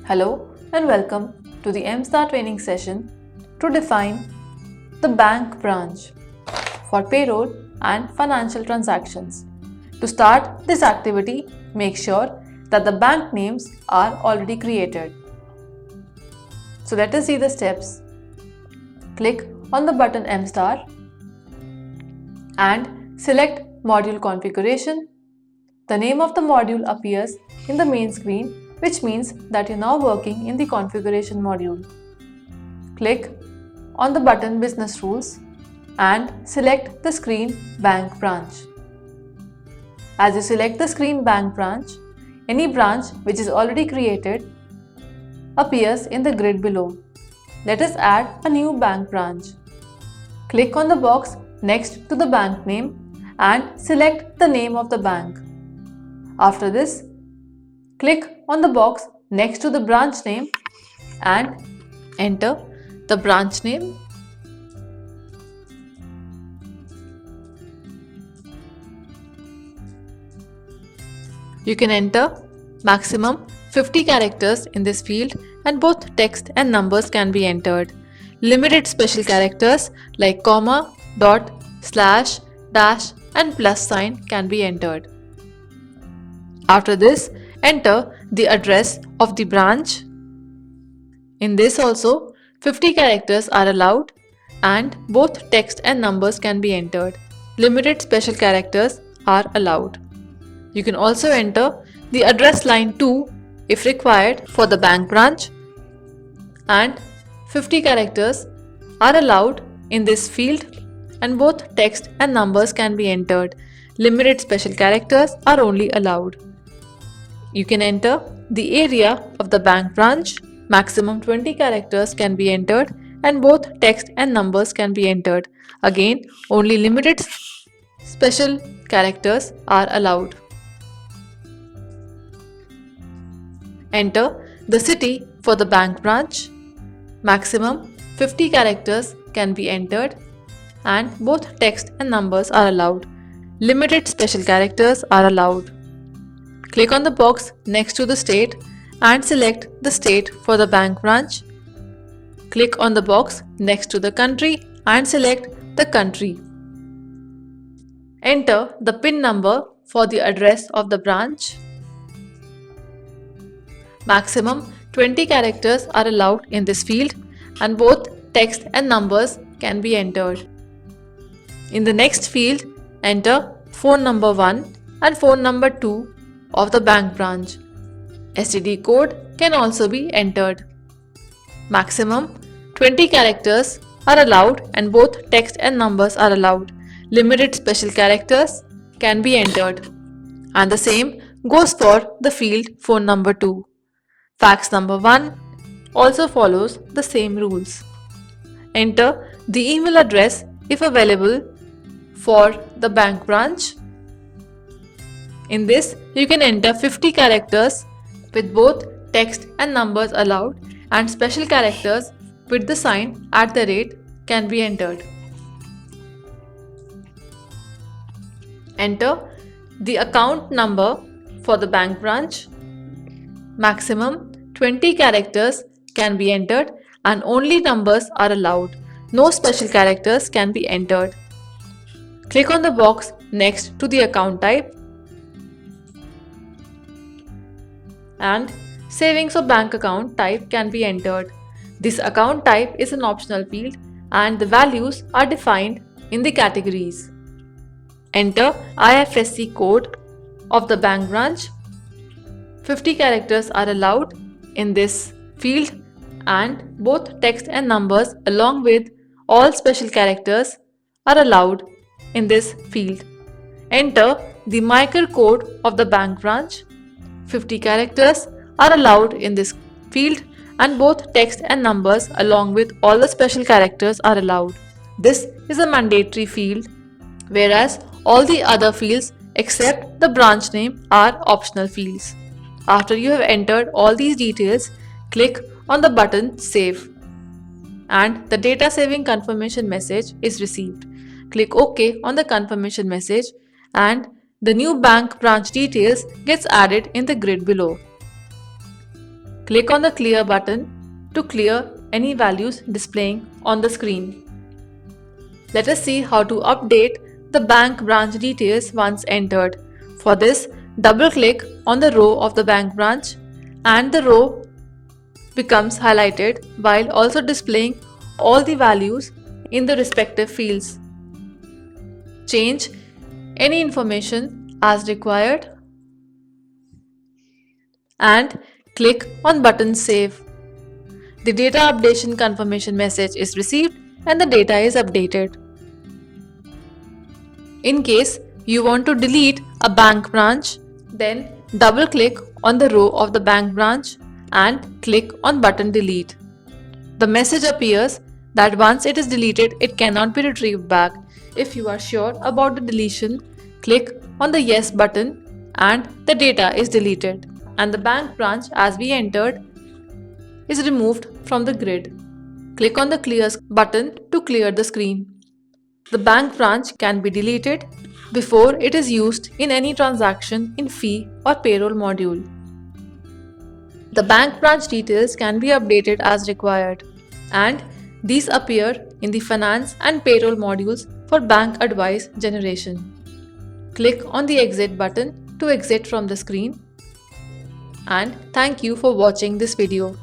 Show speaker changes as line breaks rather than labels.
Hello and welcome to the MStar training session to define the bank branch for payroll and financial transactions. To start this activity, make sure that the bank names are already created. So let us see the steps. Click on the button MStar and select module configuration. The name of the module appears in the main screen, which means that you're now working in the configuration module. Click on the button Business Rules and select the screen Bank Branch. As you select the screen Bank Branch, any branch which is already created appears in the grid below. Let us add a new bank branch. Click on the box next to the bank name and select the name of the bank. After this, click on the box next to the branch name and enter the branch name. You can enter maximum 50 characters in this field and both text and numbers can be entered. Limited special characters like comma, dot, slash, dash and plus sign can be entered. After this, enter the address of the branch. In this also, 50 characters are allowed and both text and numbers can be entered. Limited special characters are allowed. You can also enter the address line 2 if required for the bank branch, and 50 characters are allowed in this field and both text and numbers can be entered. Limited special characters are only allowed. You can enter the area of the bank branch. Maximum 20 characters can be entered and both text and numbers can be entered. Again, only limited special characters are allowed. Enter the city for the bank branch. Maximum 50 characters can be entered and both text and numbers are allowed. Limited special characters are allowed. Click on the box next to the state and select the state for the bank branch. Click on the box next to the country and select the country. Enter the PIN number for the address of the branch. Maximum 20 characters are allowed in this field and both text and numbers can be entered. In the next field, enter phone number 1 and phone number 2 of the bank branch. STD code can also be entered. Maximum 20 characters are allowed and both text and numbers are allowed. Limited special characters can be entered. And the same goes for the field phone number 2. Fax number 1 also follows the same rules. Enter the email address if available for the bank branch. In this, you can enter 50 characters with both text and numbers allowed and special characters with the sign @ can be entered. Enter the account number for the bank branch. Maximum 20 characters can be entered and only numbers are allowed. No special characters can be entered. Click on the box next to the account type and savings or bank account type can be entered. This account type is an optional field and the values are defined in the categories. Enter IFSC code of the bank branch. 50 characters are allowed in this field and both text and numbers along with all special characters are allowed in this field. Enter the MICAR code of the bank branch. 50 characters are allowed in this field and both text and numbers along with all the special characters are allowed. This is a mandatory field, whereas all the other fields except the branch name are optional fields. After you have entered all these details, click on the button Save and the data saving confirmation message is received. Click OK on the confirmation message and the new bank branch details gets added in the grid below. Click on the Clear button to clear any values displaying on the screen. Let us see how to update the bank branch details once entered. For this, double-click on the row of the bank branch and the row becomes highlighted while also displaying all the values in the respective fields. Change any information as required and click on button Save. The data updation confirmation message is received and the data is updated. In case you want to delete a bank branch, then double-click on the row of the bank branch and click on button Delete. The message appears that once it is deleted, it cannot be retrieved back. If you are sure about the deletion, click on the Yes button and the data is deleted and the bank branch as we entered is removed from the grid. Click on the Clear button to clear the screen. The bank branch can be deleted before it is used in any transaction in fee or payroll module. The bank branch details can be updated as required, and these appear in the finance and payroll modules for bank advice generation. Click on the Exit button to exit from the screen. And thank you for watching this video.